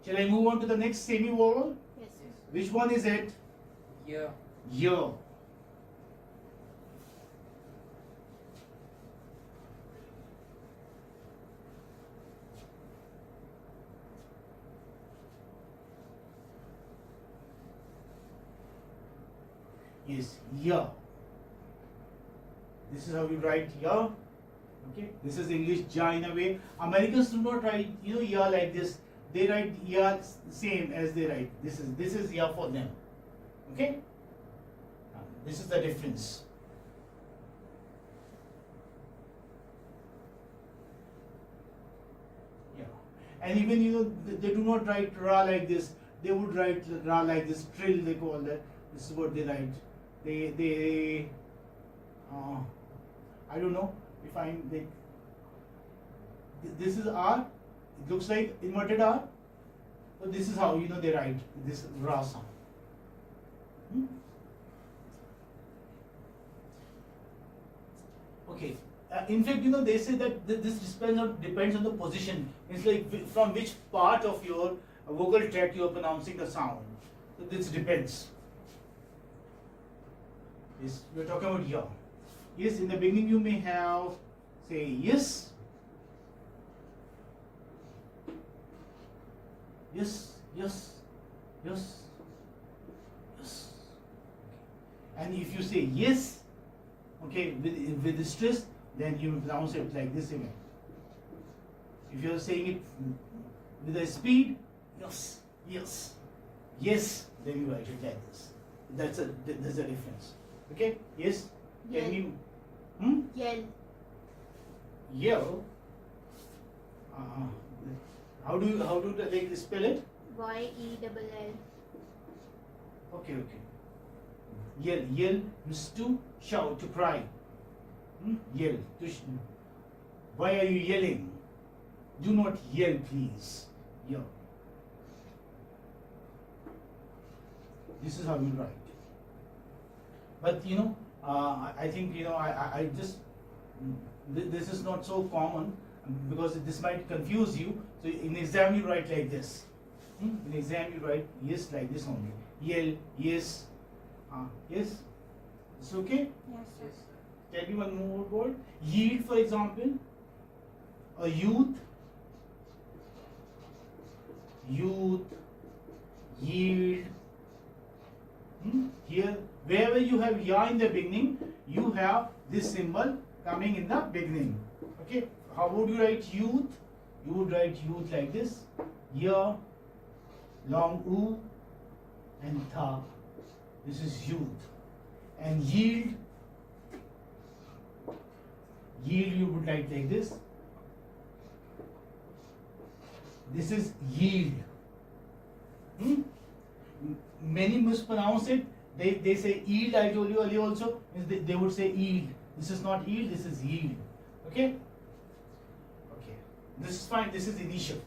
Shall I move on to the next semi-vowel? Yes, sir. Which one is it? Yeah. Y. Yes, Y. This is how you write Y. Okay, this is English ja in a way. Americans do not write ya like this. They write ya same as they write. This is ya for them. Okay, this is the difference. Yeah, and even they do not write ra like this. They would write ra like this. Trill they call that. This is what they write. They I don't know if I'm like this is R. It looks like inverted R. So this is how they write this ra sound. Okay. In fact, they say that this depends on the position. It's like from which part of your vocal tract you are pronouncing the sound. So this depends. Yes, we are talking about ya. Yes, in the beginning you may have say yes, yes, yes, yes, yes. And if you say yes, okay, with the stress, then you pronounce it like this even. If you are saying it with a speed, yes, yes, yes, then you write it like this. That's a difference. Okay, yes. Can you? Yell. Yell. How do they spell it? Y-E-L-L. Okay. Yell. Yell means to shout, to cry. Yell. Why are you yelling? Do not yell, please. Yell. This is how you write. But I think I just this is not so common because this might confuse you. So in exam you write like this. In exam you write yes like this only. Yell, yes, yes. It's okay. Yes, sir. Tell me one more word. Yield, for example. A youth. Youth. Yield. Here, wherever you have ya in the beginning, you have this symbol coming in the beginning. Okay. How would you write youth? You would write youth like this. Ya, long u, and tha. This is youth. And yield. Yield you would write like this. This is yield. Many mispronounce it. They say yield. I told you earlier also. They would say yield. This is not yield. This is yield. Okay. Okay. This is fine. This is initial.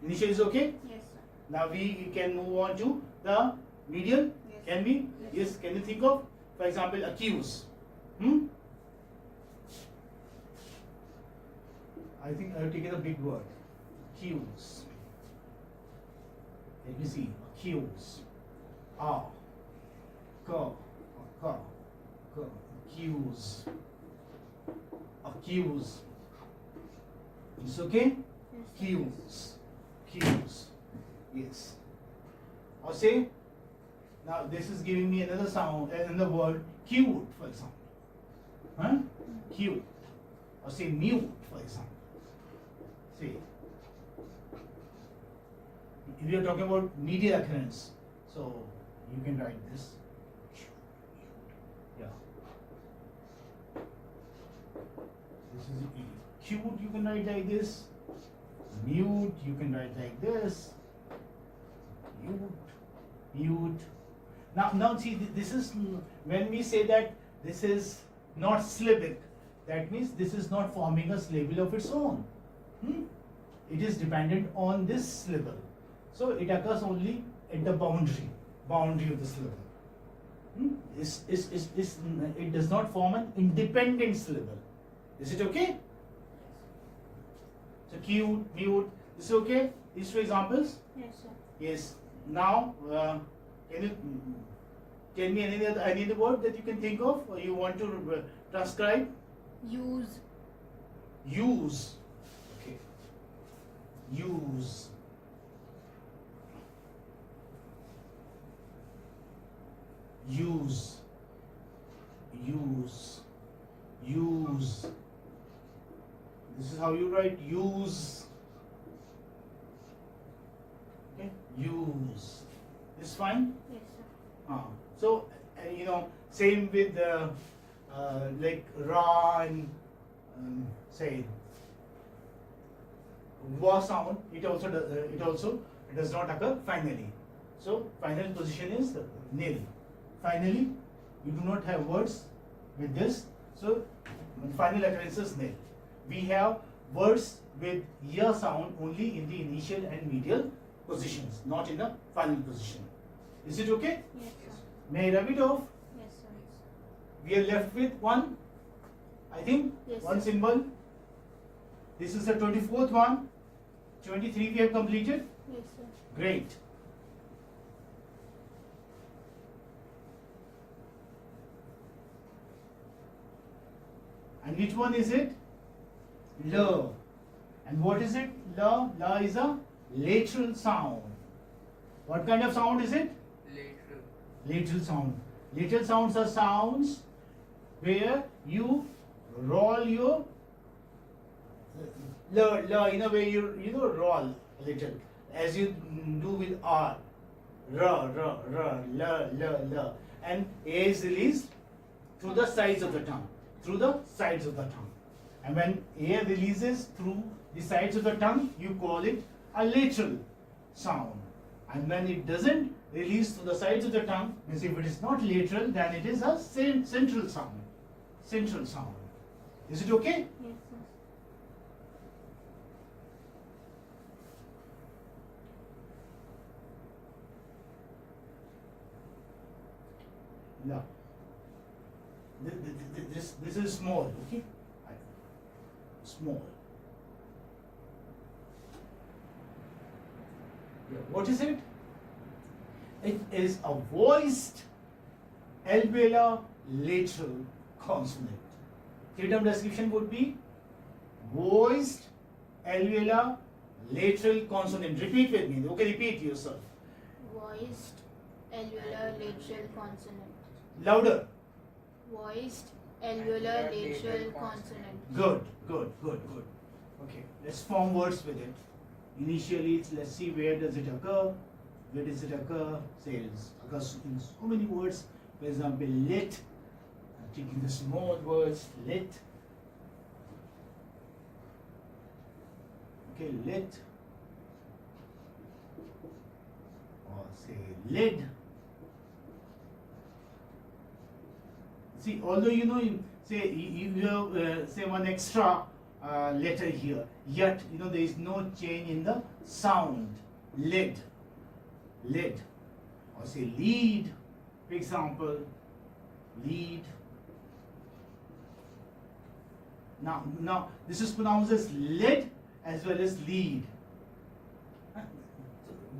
Initial is okay. Yes, sir. Now we can move on to the medial. Yes. Can we? Yes. Yes. Can you think of, for example, accuse? I think I have taken a big word. Accuse. Let me see. Accuse. Ah. Ka. Accuse. Accuse. It's okay? Yes, sir. Accuse. Accuse. Yes. Or say, now this is giving me another sound, another word, cute, for example. Cute. Or say mute, for example. Say, if you are talking about medial occurrence, so you can write this. Yeah. This is cute, you can write like this. Mute, you can write like this. Mute. Now see, this is when we say that this is not syllabic. That means this is not forming a syllable of its own. It is dependent on this syllable. So it occurs only at the boundary of the syllable. It does not form an independent syllable. Is it okay? So cute, mute, is it okay? These two examples? Yes, sir. Yes. Now, can you tell me any other word that you can think of, or you want to transcribe? Use. Use. Okay. Use. Use. Use. Use. This is how you write use. Okay. Use. This fine? Yes, sir. So, same with like ra and say wa sound. It also does not occur finally. So final position is nil. Finally, you do not have words with this. So final occurrence is nil. We have words with ya sound only in the initial and medial positions, not in the final position. Is it okay? Yes, sir. May I rub it off? Yes, sir. We are left with one, I think, Yes, one sir. symbol. This is the 24th one. 23 we have completed. Yes, sir. Great. And which one is it? La. And what is it? La. La is a lateral sound. What kind of sound is it? Lateral. Lateral sound. Lateral sounds are sounds where you roll your la in a way you roll a little as you do with R. Ra, la, and A is released through the sides of the tongue. Through the sides of the tongue. And when A releases through the sides of the tongue, you call it a lateral sound. And when it doesn't release through the sides of the tongue, means if it is not lateral, then it is a central sound. Central sound. Is it okay? Yes, sir. Yeah. This is small, okay? Small. Yeah. What is it? It is a voiced alveolar lateral consonant. Three-term description would be voiced alveolar lateral consonant. Repeat with me. Okay, repeat yourself. Voiced alveolar lateral consonant. Louder. Voiced alveolar lateral consonant. Good. Okay, let's form words with it. Initially, let's see where does it occur. Where does it occur? Say it occurs in so many words. For example, lit. I'm taking the small words. Lit. Okay, lit. Or say lid. See, although you say you have say one extra letter here, yet there is no change in the sound. Lid, or say lead, for example, lead. Now this is pronounced as lead as well as lead.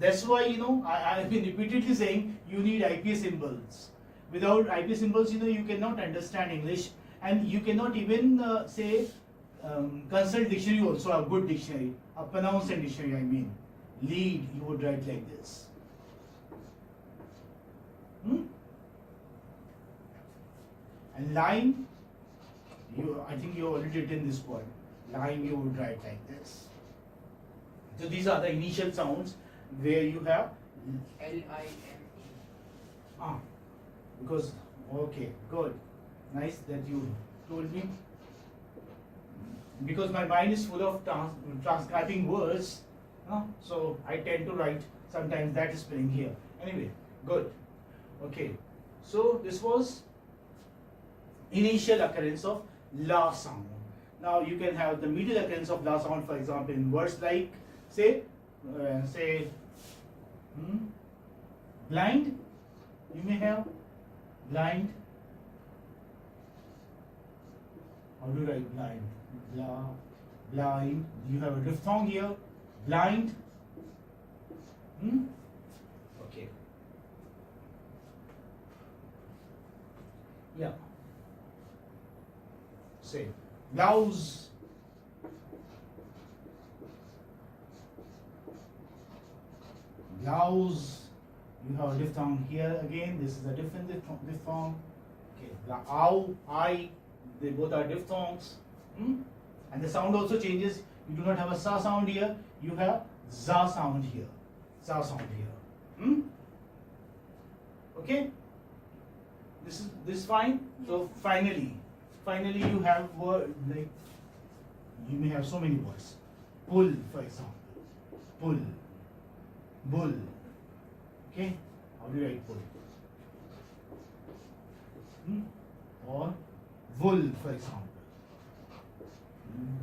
That's why I've been repeatedly saying you need IP symbols. Without IP symbols, you cannot understand English, and you cannot even say consult dictionary also, a good dictionary, a pronouncing dictionary. I mean, lead you would write like this. And line, I think you already written this word. Line you would write like this. So these are the initial sounds where you have L-I-M-E. Because, okay, good. Nice that you told me. Because my mind is full of transcribing words, so I tend to write sometimes that spelling here. Anyway, good. Okay, so this was initial occurrence of la sound. Now you can have the middle occurrence of la sound, for example, in words like, say, blind. You may have blind. How do you write blind? Blind. You have a diphthong here. Blind. Okay. Yeah. Say blouse. Blouse. You have a diphthong here again. This is a different diphthong. Okay. The ow, I, they both are diphthongs. And the sound also changes. You do not have a sa sound here. You have za sound here. Za sound here. Okay. This is fine. So finally you have word like you may have so many words. Pull, for example. Pull. Bull. Okay. How do you write pull? Or wool, for example.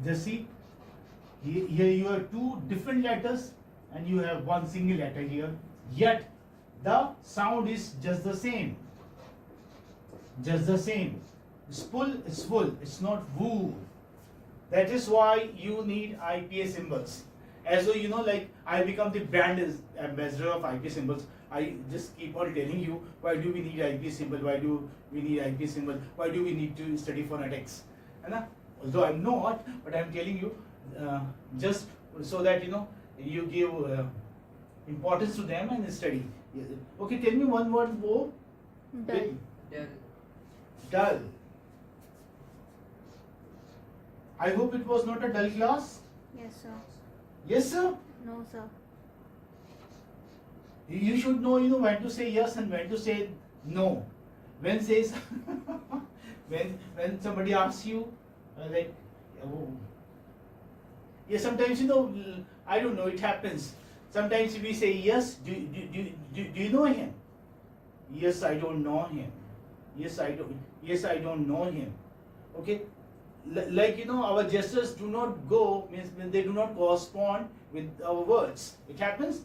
Just see, here you have two different letters and you have one single letter here, yet the sound is just the same. Just the same. It's pull, it's wool, it's not woo. That is why you need IPA symbols. As though, like I become the brand ambassador of IPA symbols. I just keep on telling you, why do we need IPA symbol? Why do we need IPA symbol? Why do we need to study phonetics? Although I'm not, but I'm telling you just so that you give importance to them and study. Okay, tell me one word more. Dull. Dull. I hope it was not a dull class. Yes, sir. Yes, sir. No, sir. You should know, when to say yes and when to say no. When says when somebody asks you like, oh. Yeah, sometimes I don't know, it happens. Sometimes we say yes. Do you know him? Yes, I don't know him. Yes, I don't know him. Okay, like our gestures do not go, means they do not correspond with our words. It happens.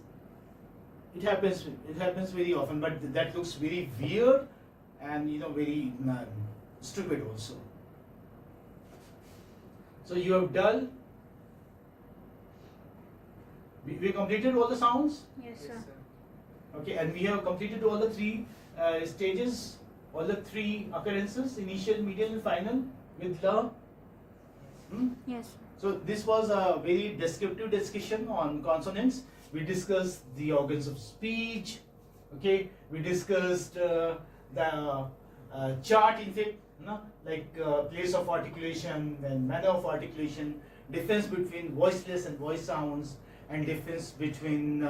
It happens very often, but that looks very weird and very stupid also. So you have dull. We completed all the sounds. Yes, sir. Okay, and we have completed all the three stages, all the three occurrences: initial, medial, and final with the. Yes. So this was a very descriptive discussion on consonants. We discussed the organs of speech. Okay, we discussed the chart, in fact, like place of articulation and manner of articulation, difference between voiceless and voice sounds, and difference between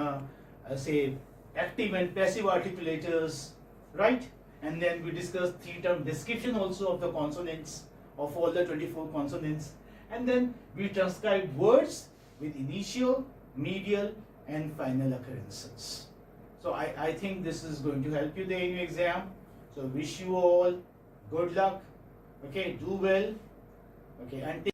say active and passive articulators, right? And then we discussed three-term description also of the consonants, of all the 24 consonants. And then we transcribed words with initial, medial, and final occurrences. So I think this is going to help you there in your exam. So wish you all good luck. Okay, do well. Okay, and